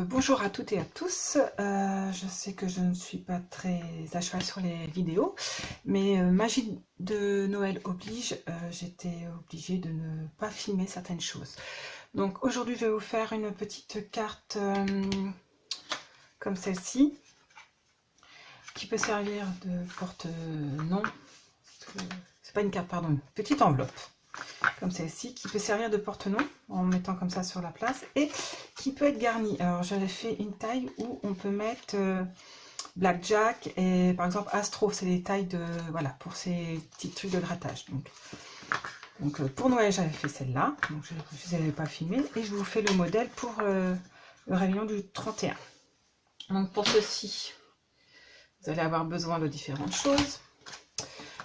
Bonjour à toutes et à tous. Je sais que je ne suis pas très à cheval sur les vidéos, mais magie de Noël oblige, j'étais obligée de ne pas filmer certaines choses. Donc aujourd'hui, je vais vous faire une petite carte comme celle-ci, qui peut servir de porte-nom. C'est pas une carte, pardon, une petite enveloppe comme celle-ci, qui peut servir de porte-nom en mettant comme ça sur la place et qui peut être garnie. Alors j'avais fait une taille où on peut mettre Blackjack et par exemple Astro, c'est les tailles de, voilà, pour ces petits trucs de grattage. Donc pour Noël j'avais fait celle-là, donc je ne les avais pas filmé et je vous fais le modèle pour le réveillon du 31. Donc pour ceci, vous allez avoir besoin de différentes choses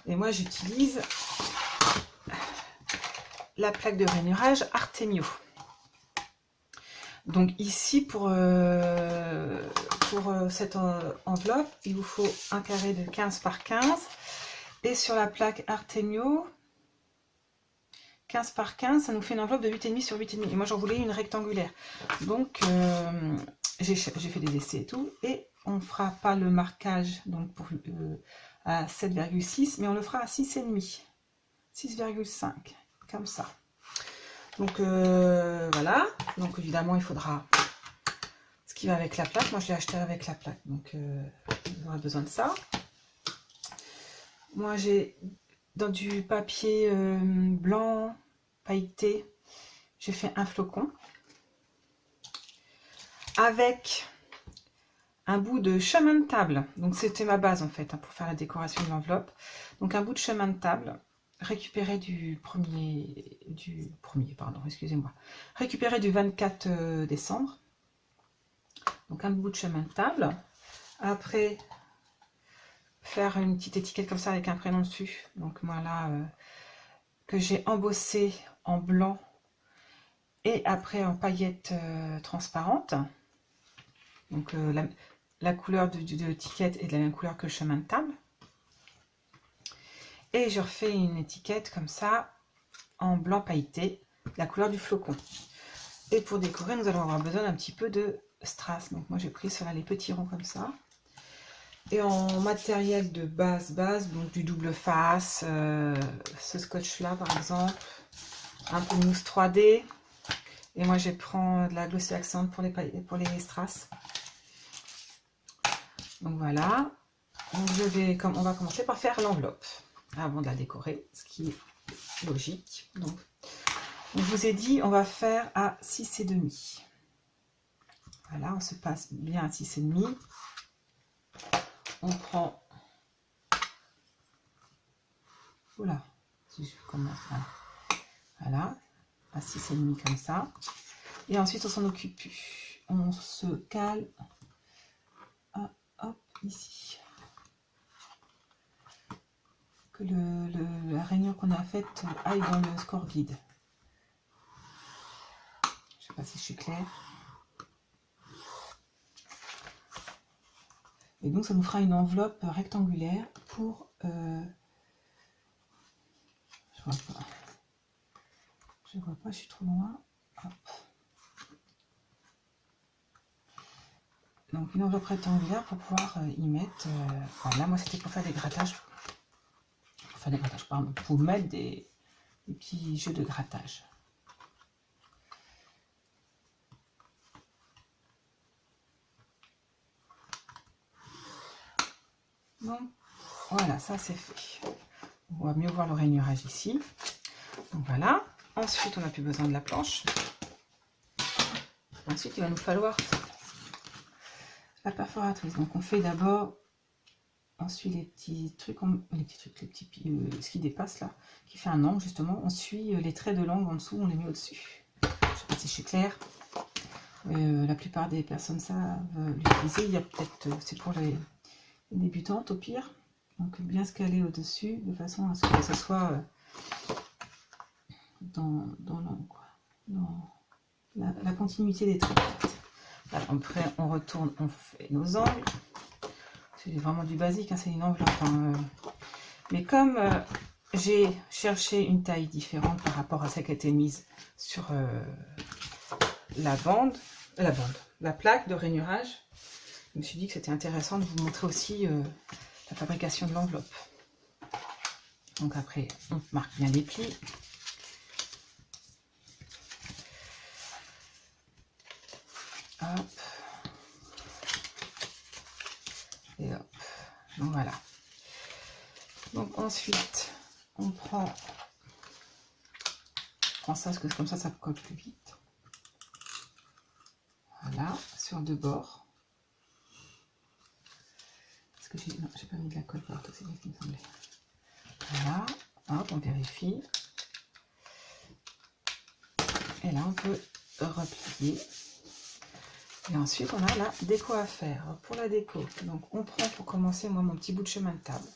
et moi j'utilise la plaque de rainurage Artemio. Donc ici pour cette enveloppe, il vous faut un carré de 15 par 15 et sur la plaque Artemio 15 par 15, ça nous fait une enveloppe de 8,5 sur 8,5 et moi j'en voulais une rectangulaire. Donc j'ai fait des essais et tout et on fera pas le marquage donc pour à 7,6 mais on le fera à 6,5, 6,5 comme ça. Donc voilà, donc évidemment il faudra ce qui va avec la plaque. Moi je l'ai acheté avec la plaque, donc on aura besoin de ça. Moi j'ai dans du papier blanc pailleté, j'ai fait un flocon avec un bout de chemin de table. Donc c'était ma base en fait hein, pour faire la décoration de l'enveloppe. Donc un bout de chemin de table récupéré du 24 décembre. Donc un bout de chemin de table. Après, faire une petite étiquette comme ça avec un prénom dessus. Donc moi là, que j'ai embossé en blanc et après en paillettes transparentes. Donc la couleur de l'étiquette est de la même couleur que le chemin de table. Et je refais une étiquette comme ça, en blanc pailleté, la couleur du flocon. Et pour décorer, nous allons avoir besoin d'un petit peu de strass. Donc moi j'ai pris cela, les petits ronds comme ça. Et en matériel de base, donc du double face, ce scotch là par exemple, un peu de mousse 3D. Et moi je prends de la glossy accent pour les strass. Donc voilà. Donc on va commencer par faire l'enveloppe avant de la décorer, ce qui est logique. Donc je vous ai dit, on va faire à 6,5. Voilà, on se passe bien à 6,5. On prend... Oula, si je commence là. Voilà, à 6,5 comme ça. Et ensuite, on s'en occupe plus. On se cale. Ah, hop, ici. Que la rainure qu'on a faite aille dans le score guide. Je sais pas si je suis claire. Et donc ça nous fera une enveloppe rectangulaire pour je vois pas, je suis trop loin. Hop. Donc une enveloppe rectangulaire pour pouvoir y mettre voilà, moi c'était pour faire des grattages. Pardon, pour mettre des petits jeux de grattage. Donc voilà, ça c'est fait. On va mieux voir le rainurage ici. Donc voilà. Ensuite, on n'a plus besoin de la planche. Ensuite, il va nous falloir la perforatrice. Donc on fait d'abord, ensuite les petits trucs, ce qui dépasse là, qui fait un angle justement. On suit les traits de l'angle en dessous, on les met au-dessus. Je sais pas si je suis claire. La plupart des personnes savent l'utiliser. Il y a peut-être, c'est pour les débutantes au pire. Donc bien se caler au-dessus de façon à ce que ce soit dans l'angle, dans la continuité des traits. Voilà, après on retourne, on fait nos angles. C'est vraiment du basique, hein, c'est une enveloppe. Hein, mais comme j'ai cherché une taille différente par rapport à celle qui a été mise sur la plaque de rainurage, je me suis dit que c'était intéressant de vous montrer aussi la fabrication de l'enveloppe. Donc après, on marque bien les plis. Hop. Et hop. Donc voilà. Donc ensuite, on prend ça parce que comme ça colle plus vite. Voilà, sur deux bords. Parce que j'ai pas mis de la colle partout, c'est bien ce qui me semblait. Voilà, hop, on vérifie. Et là, on peut replier. Et ensuite, on a la déco à faire. Alors, pour la déco, donc on prend pour commencer, moi, mon petit bout de chemin de table.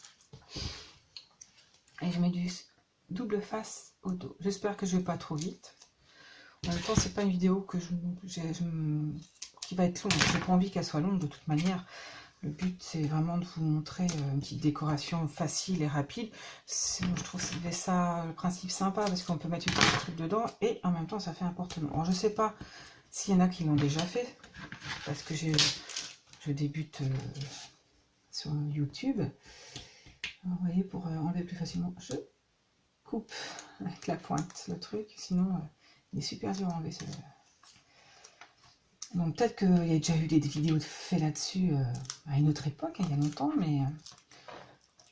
Et je mets du double face au dos. J'espère que je vais pas trop vite. En même temps, c'est pas une vidéo que qui va être longue. J'ai pas envie qu'elle soit longue de toute manière. Le but, c'est vraiment de vous montrer une petite décoration facile et rapide. Je trouve ça le principe sympa parce qu'on peut mettre une petite truc dedans et en même temps, ça fait un porte-monnaie. Alors, je sais pas s'il y en a qui l'ont déjà fait parce que je débute sur YouTube. Alors, vous voyez, pour enlever plus facilement, je coupe avec la pointe le truc. Sinon, il est super dur à enlever. Donc peut-être qu'il y a déjà eu des vidéos faites là-dessus à une autre époque, il y a longtemps, mais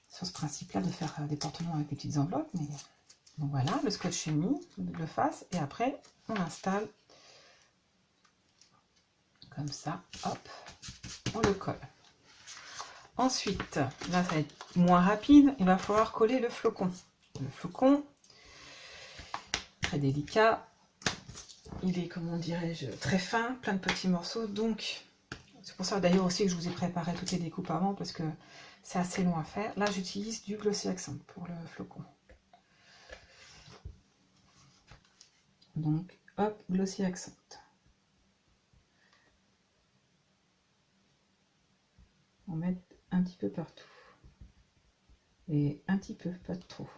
sur ce principe-là de faire des porte-monnaie avec des petites enveloppes. Mais donc voilà, le scotch est mis, double face, et après on installe comme ça, hop, on le colle. Ensuite, là ça va être moins rapide, il va falloir coller le flocon. Le flocon, très délicat. Il est, comment dirais-je, très fin, plein de petits morceaux, donc c'est pour ça d'ailleurs aussi que je vous ai préparé toutes les découpes avant, parce que c'est assez long à faire. Là, j'utilise du Glossy Accent pour le flocon. Donc, hop, Glossy Accent. On met un petit peu partout. Et un petit peu, pas trop.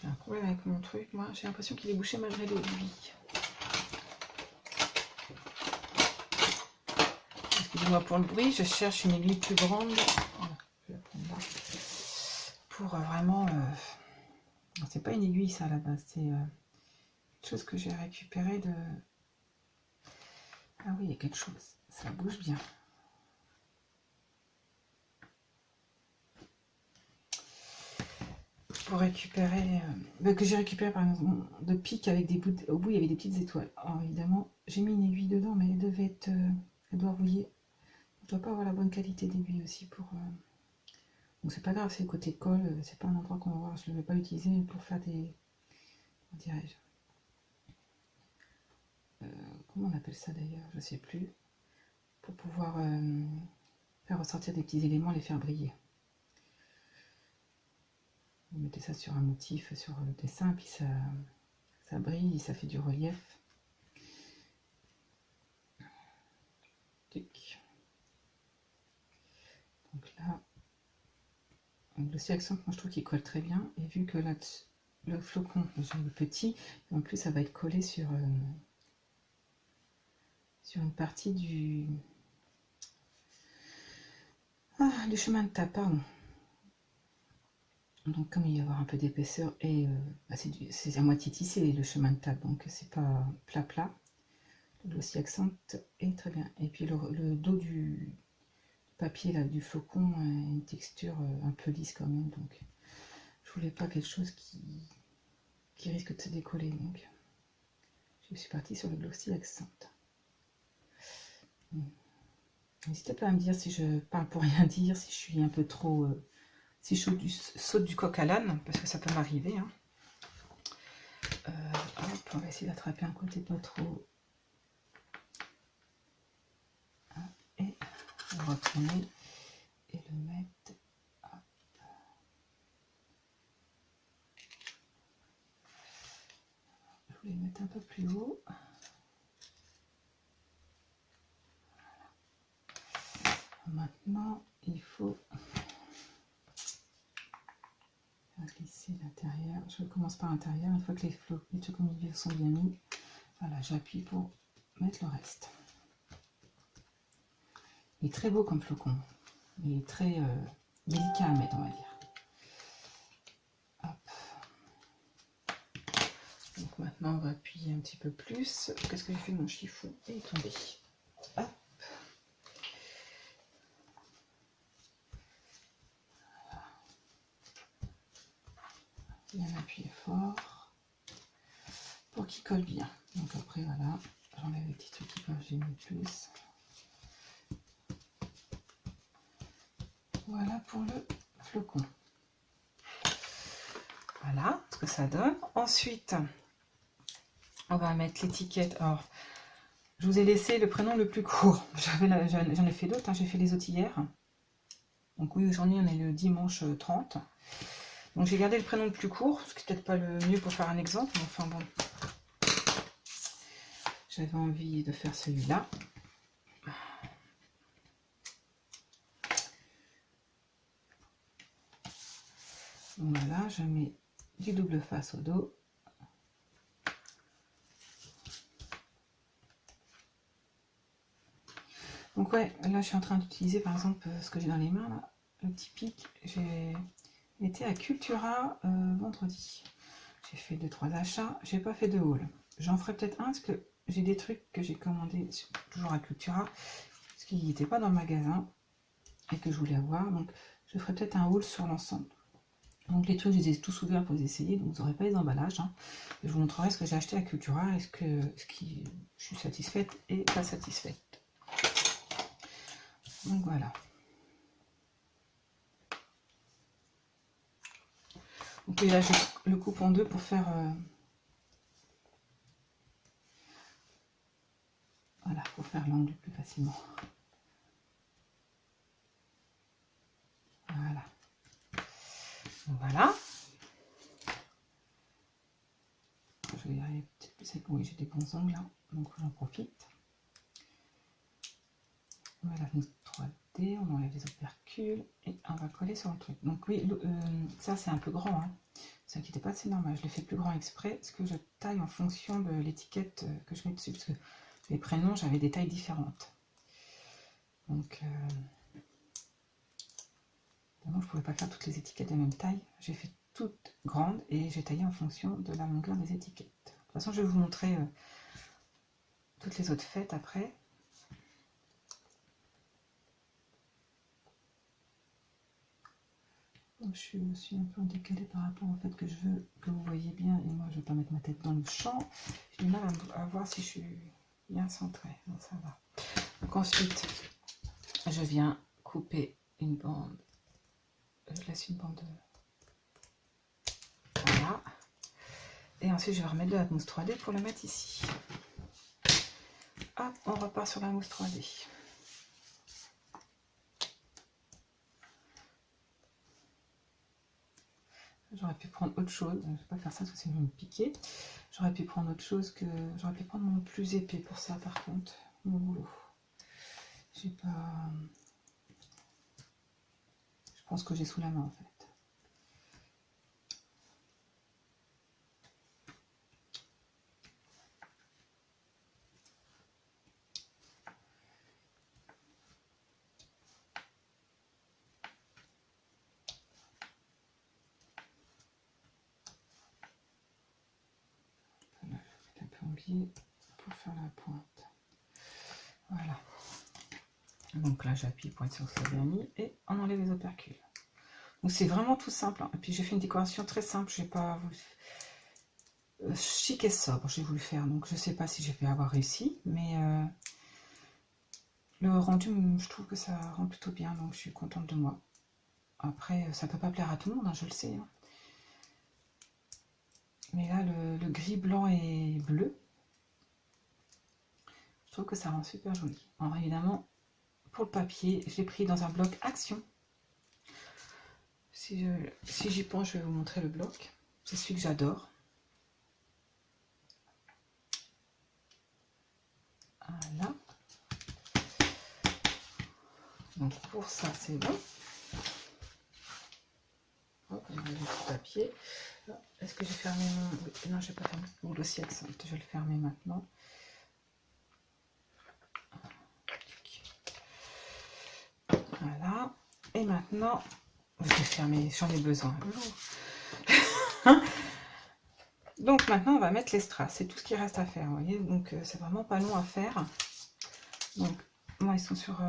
J'ai un problème avec mon truc, moi. J'ai l'impression qu'il est bouché malgré l'aiguille. Excusez-moi pour le bruit, je cherche une aiguille plus grande. Voilà, je vais la prendre là. Pour vraiment... c'est pas une aiguille ça à la base, c'est quelque chose que j'ai récupéré de... Ah oui, il y a quelque chose, ça bouge bien. Pour récupérer... que j'ai récupéré par exemple de pics avec des bouts... Au bout il y avait des petites étoiles. Alors évidemment, j'ai mis une aiguille dedans, mais elle devait être... elle doit rouiller. Je dois pas avoir la bonne qualité d'aiguille aussi pour... Donc c'est pas grave, c'est le côté colle, c'est pas un endroit qu'on va voir, je ne vais pas l'utiliser pour faire des... Comment dirais-je, comment on appelle ça d'ailleurs, je sais plus. Pour pouvoir faire ressortir des petits éléments, les faire briller. Vous mettez ça sur un motif, sur le dessin, puis ça brille, ça fait du relief. Tic. Donc là, le Glossy Accent, moi je trouve qu'il colle très bien. Et vu que là, le flocon, j'ai le petit, en plus ça va être collé sur une partie du chemin de table, pardon. Donc comme il va y avoir un peu d'épaisseur et c'est à moitié tissé le chemin de table, donc c'est pas plat. Le Glossy Accent est très bien. Et puis le dos du papier là, du flocon a une texture un peu lisse quand même, donc je voulais pas quelque chose qui risque de se décoller, donc je suis partie sur le Glossy Accent. N'hésitez pas à me dire si je parle pour rien dire, si je suis un peu trop... si je saute du coq à l'âne, parce que ça peut m'arriver. Hein. Hop, on va essayer d'attraper un côté pas trop... Et on va retourner et le mettre... Hop. Je voulais le mettre un peu plus haut. Maintenant, il faut glisser l'intérieur. Je commence par l'intérieur. Une fois que les trucs au milieu sont bien mis, Voilà, j'appuie pour mettre le reste. Il est très beau comme flocon. Il est très délicat à mettre, on va dire. Hop. Donc maintenant, on va appuyer un petit peu plus. Qu'est-ce que j'ai fait de mon chiffon? Il est tombé. Hop. Bien appuyer fort pour qu'il colle bien. Donc après, voilà, j'enlève les petits trucs qui peuvent gêner plus. Voilà pour le flocon. Voilà ce que ça donne. Ensuite, on va mettre l'étiquette. Alors, je vous ai laissé le prénom le plus court. J'en ai fait d'autres, hein. J'ai fait les autres hier. Donc oui, aujourd'hui on est le dimanche 30. Donc j'ai gardé le prénom le plus court, ce qui n'est peut-être pas le mieux pour faire un exemple, mais enfin bon. J'avais envie de faire celui-là. Voilà, je mets du double face au dos. Donc ouais, là je suis en train d'utiliser par exemple ce que j'ai dans les mains, là, le petit pic. J'ai été à Cultura vendredi. J'ai fait 2-3 achats, j'ai pas fait de haul. J'en ferai peut-être un parce que j'ai des trucs que j'ai commandés toujours à Cultura, ce qui n'était pas dans le magasin et que je voulais avoir. Donc je ferai peut-être un haul sur l'ensemble. Donc les trucs, je les ai tous ouverts pour les essayer, donc vous n'aurez pas les emballages. Hein. Je vous montrerai ce que j'ai acheté à Cultura et ce qui je suis satisfaite et pas satisfaite. Donc voilà. Donc là, je le coupe en deux pour faire voilà, pour faire l'angle plus facilement. Voilà. Donc voilà. Je vais y arriver peut-être plus avec. Oui, j'ai des bons angles là, donc j'en profite. Voilà, nous 3D, on enlève les opercules et on va coller sur le truc. Donc oui, ça c'est un peu grand, hein. Ne vous inquiétez pas, c'est normal. Je l'ai fait plus grand exprès parce que je taille en fonction de l'étiquette que je mets dessus. Parce que les prénoms, j'avais des tailles différentes. Donc, évidemment, je ne pouvais pas faire toutes les étiquettes de la même taille. J'ai fait toutes grandes et j'ai taillé en fonction de la longueur des étiquettes. De toute façon, je vais vous montrer toutes les autres faites après. Je suis aussi un peu en décalé par rapport au fait que je veux que vous voyez bien et moi je ne vais pas mettre ma tête dans le champ. J'ai du mal à voir si je suis bien centrée. Donc ça va. Donc ensuite, je viens couper une bande. Je laisse une bande. Voilà. Et ensuite, je vais remettre de la mousse 3D pour le mettre ici. Hop, on repart sur la mousse 3D. J'aurais pu prendre autre chose. Je ne vais pas faire ça parce que c'est me piquer. J'aurais pu prendre autre chose que. J'aurais pu prendre mon plus épais pour ça, par contre. Mon boulot. J'ai pas. Je pense que j'ai sous la main en fait. Pour faire la pointe. Voilà. Donc là, j'appuie pour être sûr que ça bien mis et on enlève les opercules. Donc c'est vraiment tout simple. Hein. Et puis j'ai fait une décoration très simple. J'ai pas voulu chic et sobre. J'ai voulu faire. Donc je sais pas si je vais avoir réussi, mais le rendu, je trouve que ça rend plutôt bien. Donc je suis contente de moi. Après, ça peut pas plaire à tout le monde, hein, je le sais. Hein. Mais là, le gris, blanc et bleu. Je trouve que ça rend super joli. Alors évidemment, pour le papier, je l'ai pris dans un bloc Action. Si j'y pense, je vais vous montrer le bloc. C'est celui que j'adore. Voilà. Donc pour ça, c'est bon. Hop, on va mettre le papier. Est-ce que j'ai fermé mon... Oui, non, je n'ai pas fermé mon dossier Accent. Je vais le fermer maintenant. Voilà. Et maintenant, je vais fermer, j'en ai besoin. Donc maintenant, on va mettre les strass. C'est tout ce qui reste à faire, vous voyez. Donc c'est vraiment pas long à faire. Donc moi, ils sont sur...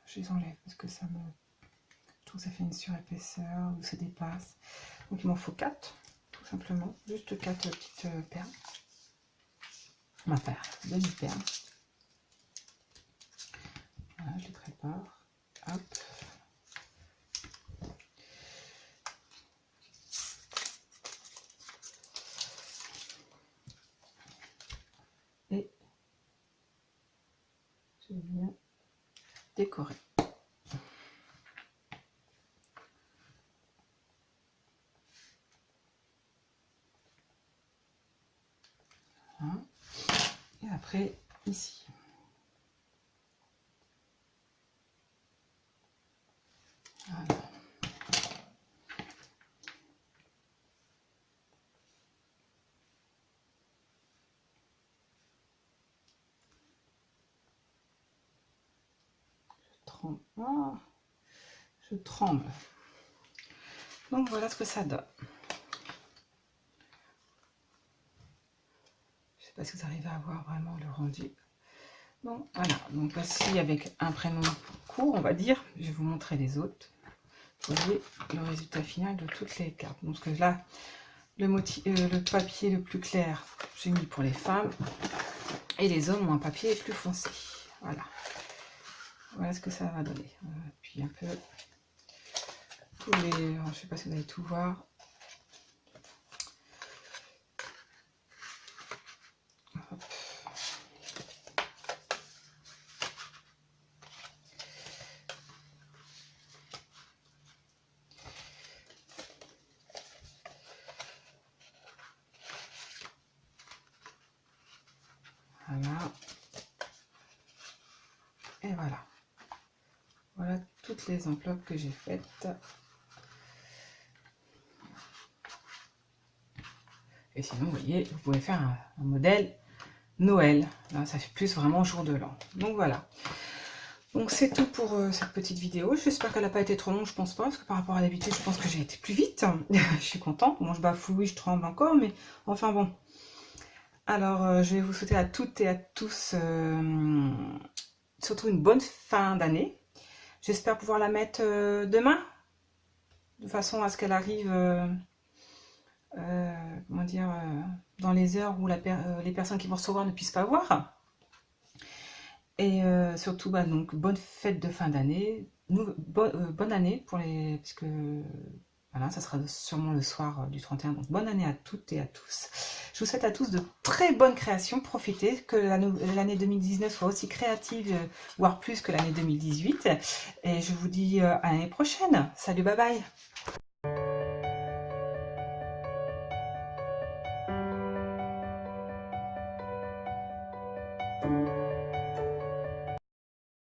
je les enlève parce que ça me... Je trouve que ça fait une surépaisseur ou ça dépasse. Donc il m'en faut 4, tout simplement. Juste 4 petites perles. On va faire demi-perles. Voilà, je les prépare. Hop. Et je vais bien décorer. Voilà. Et après, ici. Voilà. Oh, je tremble. Donc voilà ce que ça donne. Je sais pas si vous arrivez à voir vraiment le rendu. Bon, voilà. Donc voici avec un prénom court, on va dire. Je vais vous montrer les autres. Vous voyez le résultat final de toutes les cartes. Donc que là, le papier le plus clair, j'ai mis pour les femmes. Et les hommes ont un papier plus foncé. Voilà. Voilà ce que ça va donner. Puis un peu tous les... je sais pas si vous allez tout voir. Hop. Voilà. Et voilà. Voilà toutes les enveloppes que j'ai faites. Et sinon, vous voyez, vous pouvez faire un modèle Noël. Là, ça fait plus vraiment jour de l'an. Donc voilà. Donc c'est tout pour cette petite vidéo. J'espère qu'elle n'a pas été trop longue, je pense pas, parce que par rapport à l'habitude, je pense que j'ai été plus vite. Je suis contente. Bon, je bafouille, je tremble encore, mais enfin bon. Alors, je vais vous souhaiter à toutes et à tous surtout une bonne fin d'année. J'espère pouvoir la mettre demain, de façon à ce qu'elle arrive, comment dire, dans les heures où les personnes qui vont recevoir ne puissent pas voir. Et surtout, bah, donc, bonne fête de fin d'année, bonne année pour les... puisque voilà, ça sera sûrement le soir du 31, donc bonne année à toutes et à tous. Je vous souhaite à tous de très bonnes créations, profitez, que l'année 2019 soit aussi créative, voire plus que l'année 2018. Et je vous dis à l'année prochaine. Salut, bye bye.